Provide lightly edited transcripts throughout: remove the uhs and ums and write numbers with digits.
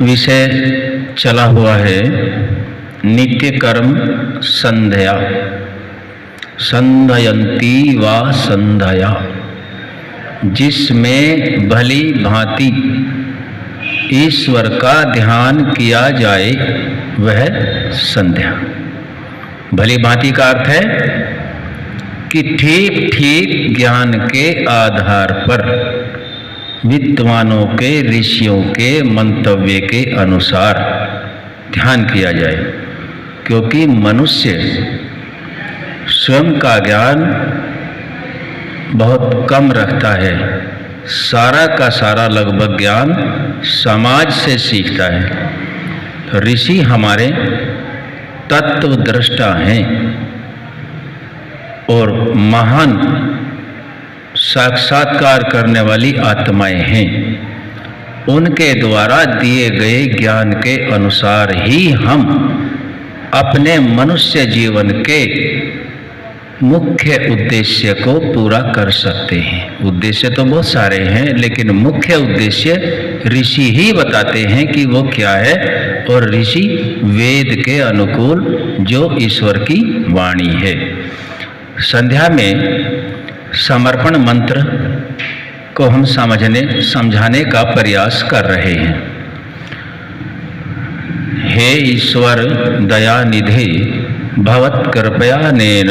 विषय चला हुआ है नित्य कर्म संध्या, संध्यायन्ती वा संध्या, जिसमें भली भांति ईश्वर का ध्यान किया जाए वह संध्या। भली भांति का अर्थ है कि ठीक ठीक ज्ञान के आधार पर विद्वानों के, ऋषियों के मंतव्य के अनुसार ध्यान किया जाए, क्योंकि मनुष्य स्वयं का ज्ञान बहुत कम रखता है। सारा का सारा लगभग ज्ञान समाज से सीखता है। तो ऋषि हमारे तत्वद्रष्टा हैं और महान साक्षात्कार करने वाली आत्माएं हैं। उनके द्वारा दिए गए ज्ञान के अनुसार ही हम अपने मनुष्य जीवन के मुख्य उद्देश्य को पूरा कर सकते हैं। उद्देश्य तो बहुत सारे हैं, लेकिन मुख्य उद्देश्य ऋषि ही बताते हैं कि वो क्या है, और ऋषि वेद के अनुकूल जो ईश्वर की वाणी है। संध्या में समर्पण मंत्र को हम समझाने का प्रयास कर रहे हैं। हे ईश्वर दया निधे भवत् कृपयानेन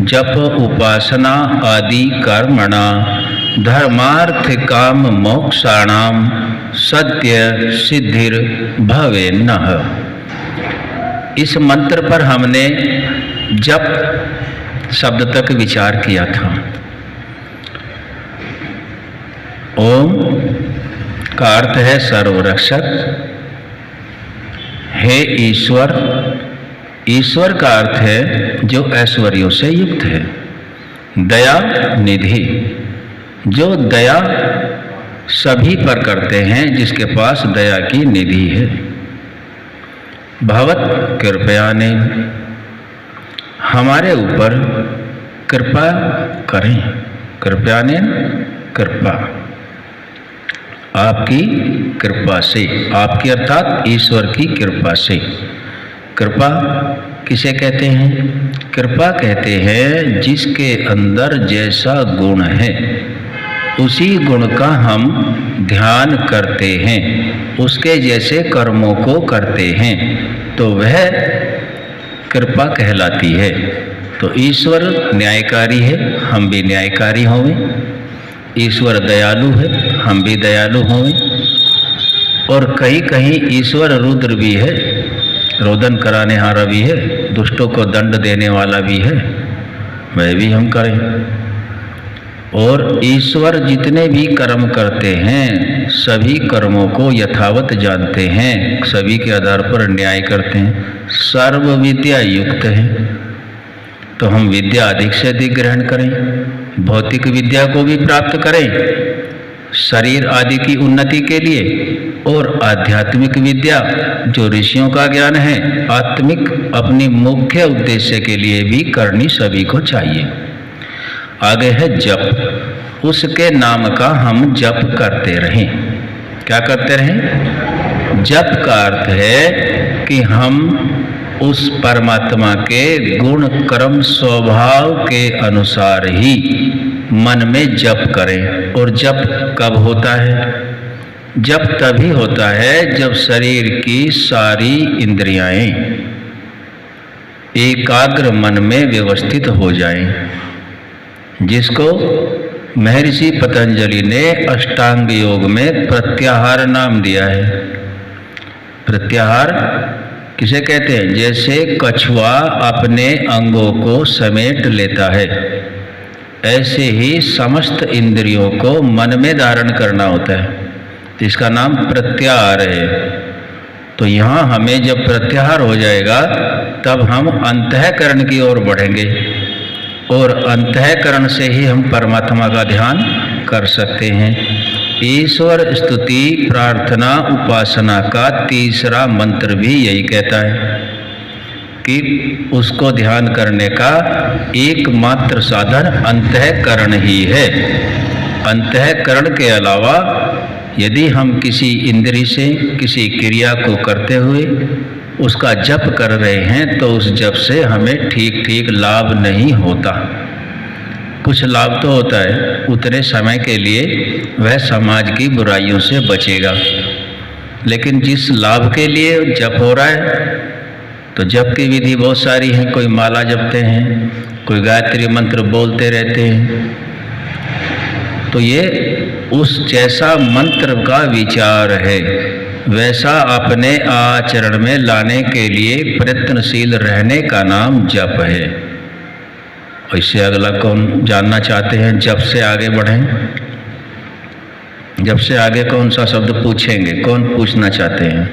जप उपासना आदि कर्मणा धर्मार्थ काम मोक्षाणाम सत्य सिद्धिर भवेन्नः। इस मंत्र पर हमने जप शब्द तक विचार किया था। ओम का अर्थ है सर्वरक्षक। हे ईश्वर, ईश्वर का अर्थ है जो ऐश्वर्यों से युक्त है। दया निधि, जो दया सभी पर करते हैं, जिसके पास दया की निधि है। भवत् कृपया ने, हमारे ऊपर कृपा करें। कृपया ने कृपा, आपकी कृपा से, आपकी अर्थात ईश्वर की कृपा से। कृपा किसे कहते हैं? कृपा कहते हैं जिसके अंदर जैसा गुण है उसी गुण का हम ध्यान करते हैं, उसके जैसे कर्मों को करते हैं, तो वह कृपा कहलाती है। तो ईश्वर न्यायकारी है, हम भी न्यायकारी होवें। ईश्वर दयालु है, हम भी दयालु होवें। और कहीं कहीं ईश्वर रुद्र भी है, रोदन कराने हारा भी है, दुष्टों को दंड देने वाला भी है, वह भी हम करें। और ईश्वर जितने भी कर्म करते हैं सभी कर्मों को यथावत जानते हैं, सभी के आधार पर न्याय करते हैं, सर्व विद्या युक्त है। तो हम विद्या अधिक से अधिक ग्रहण करें, भौतिक विद्या को भी प्राप्त करें शरीर आदि की उन्नति के लिए, और आध्यात्मिक विद्या जो ऋषियों का ज्ञान है आत्मिक अपनी मुख्य उद्देश्य के लिए भी करनी सभी को चाहिए। आगे है जप, उसके नाम का हम जप करते रहें। क्या करते रहें? जप का अर्थ है कि हम उस परमात्मा के गुण कर्म स्वभाव के अनुसार ही मन में जप करें। और जप कब होता है? जप तभी होता है जब शरीर की सारी इंद्रियाएं एकाग्र मन में व्यवस्थित हो जाएं, जिसको महर्षि पतंजलि ने अष्टांग योग में प्रत्याहार नाम दिया है। प्रत्याहार किसे कहते हैं? जैसे कछुआ अपने अंगों को समेट लेता है, ऐसे ही समस्त इंद्रियों को मन में धारण करना होता है, तो इसका नाम प्रत्याहार है। तो यहाँ हमें जब प्रत्याहार हो जाएगा तब हम अंतःकरण की ओर बढ़ेंगे, और अंतःकरण से ही हम परमात्मा का ध्यान कर सकते हैं। ईश्वर स्तुति प्रार्थना उपासना का तीसरा मंत्र भी यही कहता है। कि उसको ध्यान करने का एकमात्र साधन अंतःकरण ही है। अंतःकरण के अलावा यदि हम किसी इंद्रिय से किसी क्रिया को करते हुए उसका जप कर रहे हैं तो उस जप से हमें ठीक ठीक लाभ नहीं होता। कुछ लाभ तो होता है, उतने समय के लिए वह समाज की बुराइयों से बचेगा, लेकिन जिस लाभ के लिए जप हो रहा है तो जप की विधि बहुत सारी हैं। कोई माला जपते हैं, कोई गायत्री मंत्र बोलते रहते हैं, तो ये उस जैसा मंत्र का विचार है वैसा अपने आचरण में लाने के लिए प्रयत्नशील रहने का नाम जप है। इससे अगला कौन जानना चाहते हैं? जप से आगे बढ़ें। जप से आगे कौन सा शब्द पूछेंगे? कौन पूछना चाहते हैं?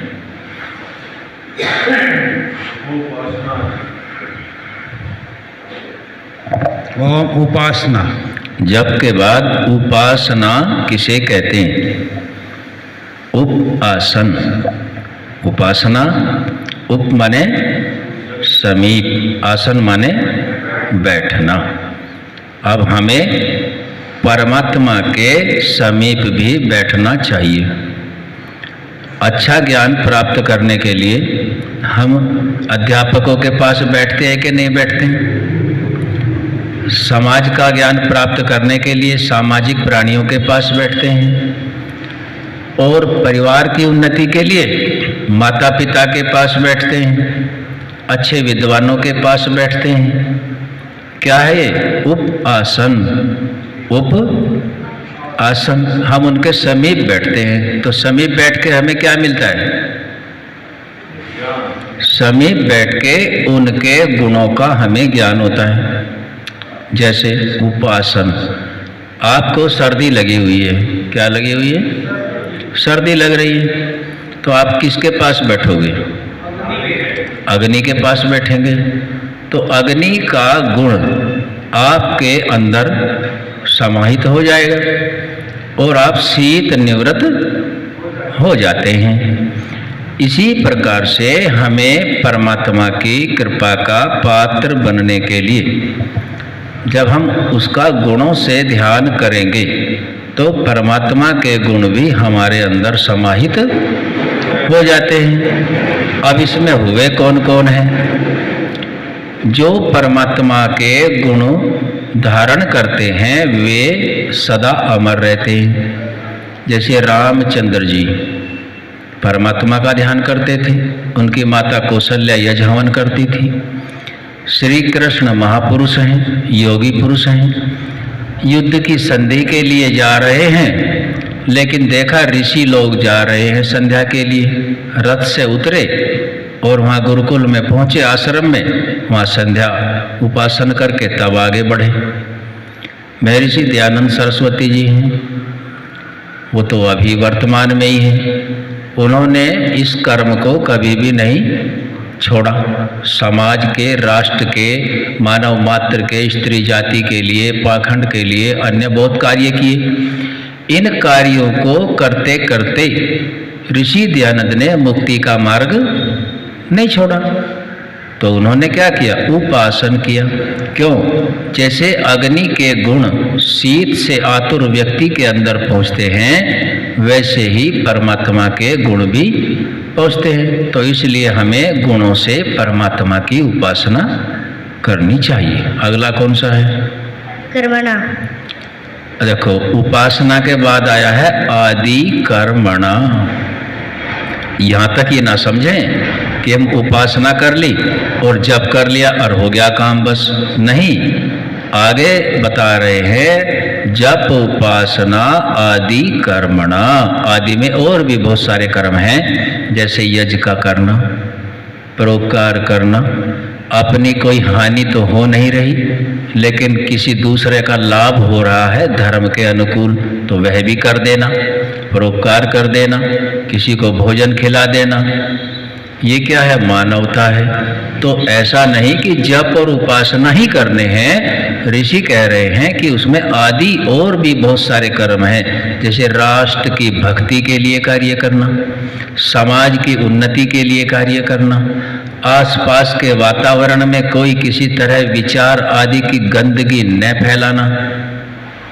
उपासना। जप के बाद उपासना किसे कहते हैं? उपासन। उपासना, उप माने समीप, आसन माने बैठना। अब हमें परमात्मा के समीप भी बैठना चाहिए। अच्छा ज्ञान प्राप्त करने के लिए हम अध्यापकों के पास बैठते हैं कि नहीं बैठते हैं? समाज का ज्ञान प्राप्त करने के लिए सामाजिक प्राणियों के पास बैठते हैं, और परिवार की उन्नति के लिए माता पिता के पास बैठते हैं, अच्छे विद्वानों के पास बैठते हैं। क्या है ये? उप आसन। उप आसन, हम उनके समीप बैठते हैं। तो समीप बैठ के हमें क्या मिलता है? समीप बैठ के उनके गुणों का हमें ज्ञान होता है। जैसे उपासन, आपको सर्दी लगी हुई है। क्या लगी हुई है? सर्दी लग रही है, तो आप किसके पास बैठोगे? अग्नि के पास बैठेंगे। तो अग्नि का गुण आपके अंदर समाहित हो जाएगा और आप शीत निवृत्त हो जाते हैं। इसी प्रकार से हमें परमात्मा की कृपा का पात्र बनने के लिए जब हम उसका गुणों से ध्यान करेंगे तो परमात्मा के गुण भी हमारे अंदर समाहित हो जाते हैं। अब इसमें हुए कौन कौन हैं? जो परमात्मा के गुण धारण करते हैं वे सदा अमर रहते हैं। जैसे रामचंद्र जी परमात्मा का ध्यान करते थे, उनकी माता कौशल्या यज्ञ हवन करती थी। श्री कृष्ण महापुरुष हैं, योगी पुरुष हैं, युद्ध की संधि के लिए जा रहे हैं, लेकिन देखा ऋषि लोग जा रहे हैं संध्या के लिए, रथ से उतरे और वहाँ गुरुकुल में पहुँचे, आश्रम में, वहाँ संध्या उपासन करके तब आगे बढ़े। महर्षि दयानंद सरस्वती जी हैं, वो तो अभी वर्तमान में ही हैं। उन्होंने इस कर्म को कभी भी नहीं छोड़ा। समाज के, राष्ट्र के, मानव मात्र के, स्त्री जाति के लिए, पाखंड के लिए अन्य बहुत कार्य किए। इन कार्यों को करते करते ऋषि दयानंद ने मुक्ति का मार्ग नहीं छोड़ा। तो उन्होंने क्या किया? उपासन किया। क्यों? जैसे अग्नि के गुण शीत से आतुर व्यक्ति के अंदर पहुँचते हैं, वैसे ही परमात्मा के गुण भी पहुँचते हैं। तो इसलिए हमें गुणों से परमात्मा की उपासना करनी चाहिए। अगला कौन सा है? कर्मणा। देखो, उपासना के बाद आया है आदि कर्मणा। यहाँ तक ये ना समझें कि हम उपासना कर ली और जप कर लिया और हो गया काम, बस नहीं। आगे बता रहे हैं जप, उपासना, आदि कर्मणा। आदि में और भी बहुत सारे कर्म हैं, जैसे यज्ञ का करना, परोपकार करना। अपनी कोई हानि तो हो नहीं रही, लेकिन किसी दूसरे का लाभ हो रहा है धर्म के अनुकूल, तो वह भी कर देना। परोपकार कर देना, किसी को भोजन खिला देना, ये क्या है? मानवता है। तो ऐसा नहीं कि जप और उपासना ही करने हैं। ऋषि कह रहे हैं कि उसमें आदि और भी बहुत सारे कर्म हैं, जैसे राष्ट्र की भक्ति के लिए कार्य करना, समाज की उन्नति के लिए कार्य करना, आसपास के वातावरण में कोई किसी तरह विचार आदि की गंदगी न फैलाना,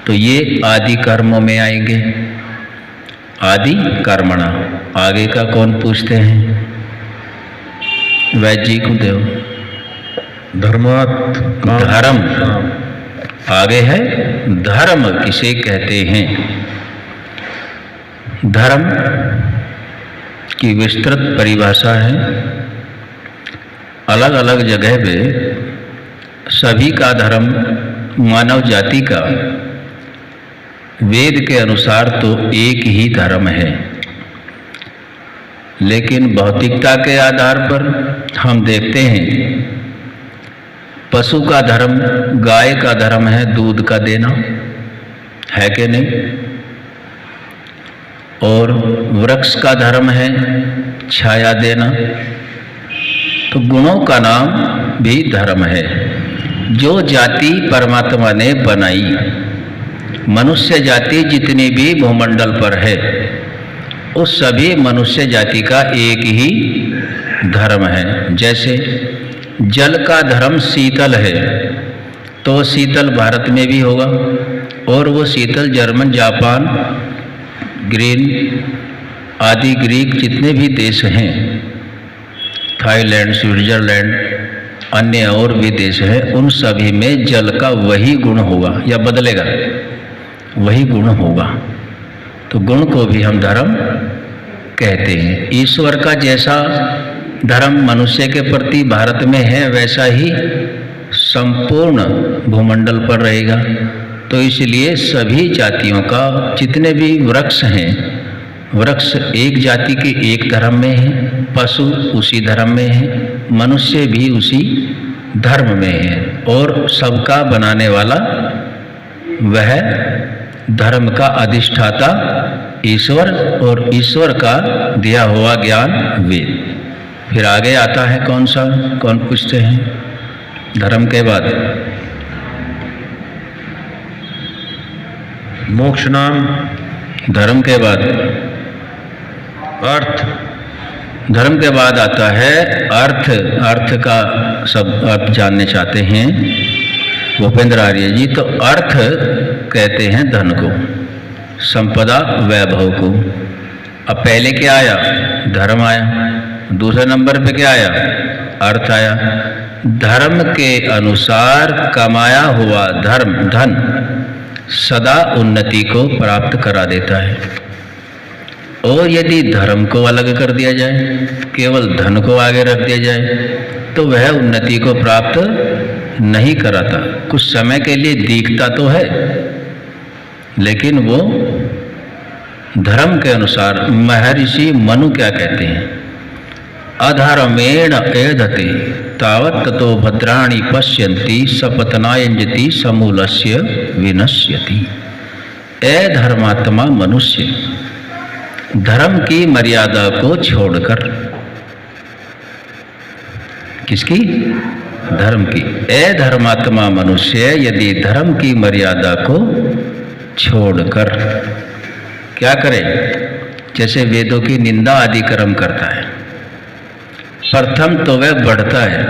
तो ये आदि कर्मों में आएंगे। आदि कर्मणा, आगे का कौन पूछते हैं? वैद्य जी को देव। धर्मात् धर्म, आगे है धर्म किसे कहते हैं? धर्म की विस्तृत परिभाषा है। अलग अलग जगह पे सभी का धर्म, मानव जाति का वेद के अनुसार तो एक ही धर्म है, लेकिन भौतिकता के आधार पर हम देखते हैं पशु का धर्म, गाय का धर्म है दूध का देना, है कि नहीं? और वृक्ष का धर्म है छाया देना। तो गुणों का नाम भी धर्म है। जो जाति परमात्मा ने बनाई, मनुष्य जाति जितनी भी भूमंडल पर है, उस सभी मनुष्य जाति का एक ही धर्म है। जैसे जल का धर्म शीतल है, तो शीतल भारत में भी होगा, और वो शीतल जर्मन, जापान, ग्रीन आदि ग्रीक जितने भी देश हैं, थाईलैंड, स्विट्जरलैंड, अन्य और भी देश हैं, उन सभी में जल का वही गुण होगा या बदलेगा? वही गुण होगा। तो गुण को भी हम धर्म कहते हैं। ईश्वर का जैसा धर्म मनुष्य के प्रति भारत में है, वैसा ही संपूर्ण भूमंडल पर रहेगा। तो इसलिए सभी जातियों का जितने भी वृक्ष हैं, वृक्ष एक जाति के एक धर्म में है, पशु उसी धर्म में है, मनुष्य भी उसी धर्म में है, और सबका बनाने वाला वह धर्म का अधिष्ठाता ईश्वर, और ईश्वर का दिया हुआ ज्ञान वेद। फिर आगे आता है कौन सा? कौन पूछते हैं? धर्म के बाद मोक्ष नाम, धर्म के बाद अर्थ, धर्म के बाद आता है अर्थ। अर्थ का सब आप जानने चाहते हैं भूपेंद्र आर्य जी। तो अर्थ कहते हैं धन को, संपदा, वैभव को। अब पहले क्या आया? धर्म आया। दूसरे नंबर पे क्या आया? अर्थ आया। धर्म के अनुसार कमाया हुआ धन सदा उन्नति को प्राप्त करा देता है, और यदि धर्म को अलग कर दिया जाए, केवल धन को आगे रख दिया जाए, तो वह उन्नति को प्राप्त नहीं कराता। कुछ समय के लिए दिखता तो है, लेकिन वो धर्म के अनुसार महर्षि मनु क्या कहते हैं? अधर्मेण एधते तावत् ततो भद्राणि पश्यन्ति सपतनायंजति समूलस्य विनश्यति। अधर्मात्मा मनुष्य धर्म की मर्यादा को छोड़कर, किसकी? धर्म की। अधर्मात्मा मनुष्य यदि धर्म की मर्यादा को छोड़कर क्या करे? जैसे वेदों की निंदा आदि कर्म करता है, प्रथम तो वह बढ़ता है।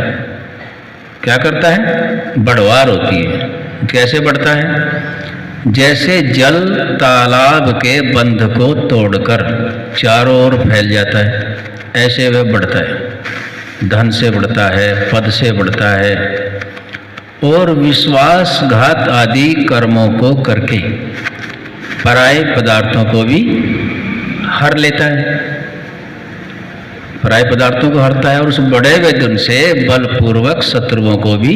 क्या करता है? बढ़वार होती है। कैसे बढ़ता है? जैसे जल तालाब के बंध को तोड़कर चारों ओर फैल जाता है, ऐसे वह बढ़ता है। धन से बढ़ता है, पद से बढ़ता है, और विश्वासघात आदि कर्मों को करके पराये पदार्थों को भी हर लेता है। पराये पदार्थों को हरता है, और उस बड़े हुए धन से बलपूर्वक शत्रुओं को भी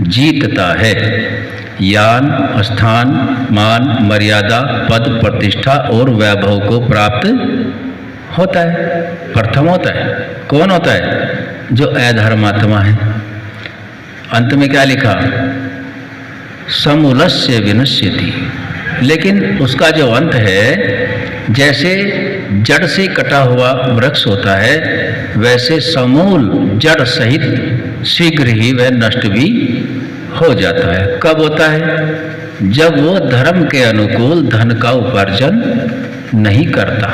जीतता है। यान, स्थान, मान, मर्यादा, पद, प्रतिष्ठा और वैभव को प्राप्त होता है। प्रथम होता है। कौन होता है? जो अधर्मात्मा है। अंत में क्या लिखा? समूलस्य विनश्यति। लेकिन उसका जो अंत है, जैसे जड़ से कटा हुआ वृक्ष होता है, वैसे समूल जड़ सहित शीघ्र ही वह नष्ट भी हो जाता है। कब होता है? जब वो धर्म के अनुकूल धन का उपार्जन नहीं करता।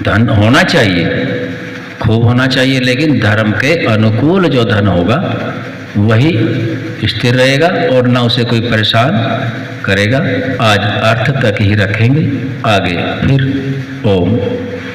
धन होना चाहिए, खूब होना चाहिए, लेकिन धर्म के अनुकूल जो धन होगा वही स्थिर रहेगा और ना उसे कोई परेशान करेगा। आज अर्थ तक ही रखेंगे, आगे फिर ओम